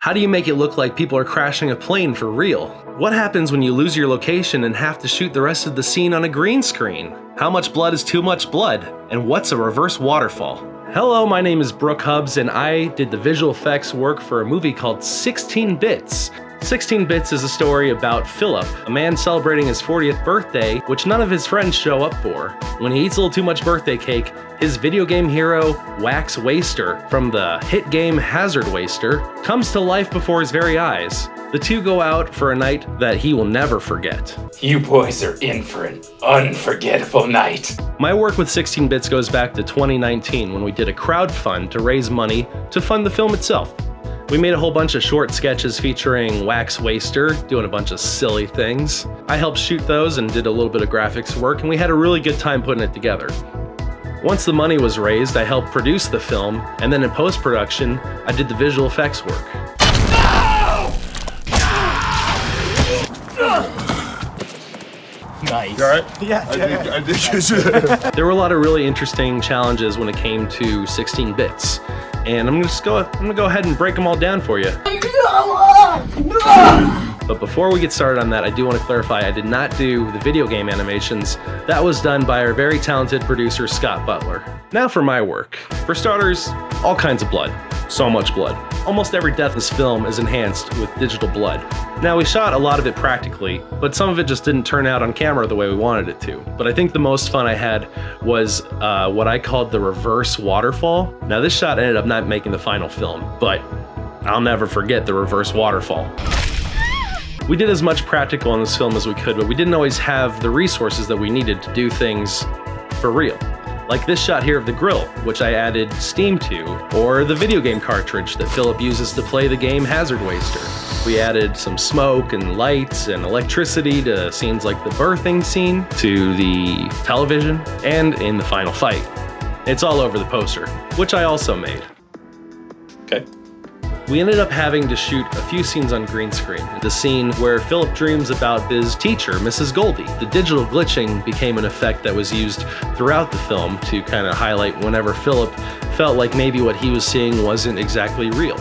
How do you make it look like people are crashing a plane for real? What happens when you lose your location and have to shoot the rest of the scene on a green screen? How much blood is too much blood? And what's a reverse waterfall? Hello, my name is Brook and I did the visual effects work for a movie called 16 Bits. 16 Bits is a story about Philip, a man celebrating his 40th birthday, which none of his friends show up for. When he eats a little too much birthday cake, his video game hero, Waxx Waster, from the hit game Hazard Waster, comes to life before his very eyes. The two go out for a night that he will never forget. You boys are in for an unforgettable night. My work with 16 Bits goes back to 2019 when we did a crowdfund to raise money to fund the film itself. We made a whole bunch of short sketches featuring Waxx Waster doing a bunch of silly things. I helped shoot those and did a little bit of graphics work, and we had a really good time putting it together. Once the money was raised, I helped produce the film, and then in post-production, I did the visual effects work. Nice. You alright? Yeah, I did. There were a lot of really interesting challenges when it came to 16 Bits. And I'm gonna go ahead and break them all down for you. But before we get started on that, I do want to clarify I did not do the video game animations. That was done by our very talented producer, Scott Butler. Now for my work. For starters, all kinds of blood. So much blood. Almost every death in this film is enhanced with digital blood. Now we shot a lot of it practically, but some of it just didn't turn out on camera the way we wanted it to. But I think the most fun I had was what I called the reverse waterfall. Now this shot ended up not making the final film, but I'll never forget the reverse waterfall. We did as much practical in this film as we could, but we didn't always have the resources that we needed to do things for real. Like this shot here of the grill, which I added steam to, or the video game cartridge that Philip uses to play the game Hazard Waster. We added some smoke and lights and electricity to scenes like the birthing scene, to the television, and in the final fight. It's all over the poster, which I also made. Okay. We ended up having to shoot a few scenes on green screen. The scene where Philip dreams about his teacher, Mrs. Goldie. The digital glitching became an effect that was used throughout the film to kind of highlight whenever Philip felt like maybe what he was seeing wasn't exactly real.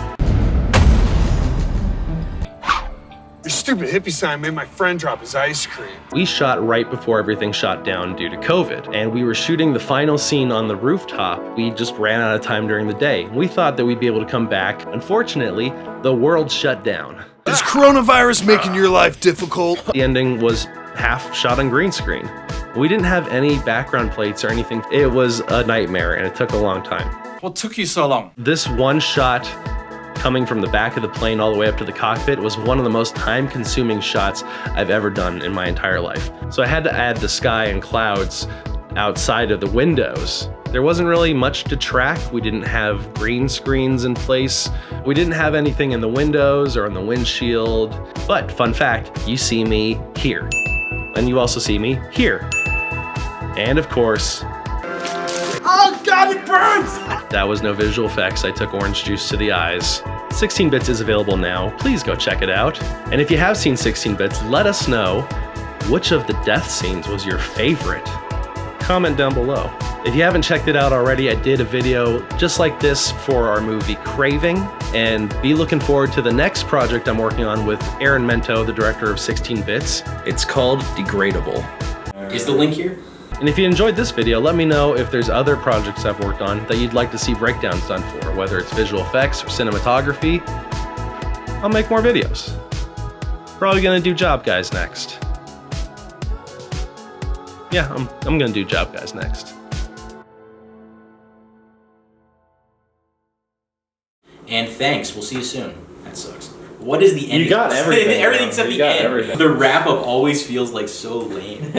Your stupid hippie sign made my friend drop his ice cream. We shot right before everything shut down due to COVID, and we were shooting the final scene on the rooftop. We just ran out of time during the day. We thought that we'd be able to come back. Unfortunately, the world shut down. Is coronavirus making your life difficult? The ending was half shot on green screen. We didn't have any background plates or anything. It was a nightmare, and it took a long time. What took you so long? This one shot coming from the back of the plane all the way up to the cockpit was one of the most time-consuming shots I've ever done in my entire life. So I had to add the sky and clouds outside of the windows. There wasn't really much to track. We didn't have green screens in place. We didn't have anything in the windows or on the windshield. But fun fact, you see me here. And you also see me here. And of course, Oh God, it burns! that was no visual effects. I took orange juice to the eyes. 16 Bits is available now. Please go check it out. And if you have seen 16 Bits, let us know which of the death scenes was your favorite. Comment down below. If you haven't checked it out already, I did a video just like this for our movie Craving, and be looking forward to the next project I'm working on with Aaron Mento, the director of 16 Bits. It's called Degradable. Is the link here? And if you enjoyed this video, let me know if there's other projects I've worked on that you'd like to see breakdowns done for, whether it's visual effects or cinematography. I'll make more videos. Probably gonna do Job Guys next. Yeah, I'm gonna do Job Guys next. And thanks. We'll see you soon. That sucks. What is the ending? You got everything. Everything except You the got end. everything. The wrap up always feels like so lame.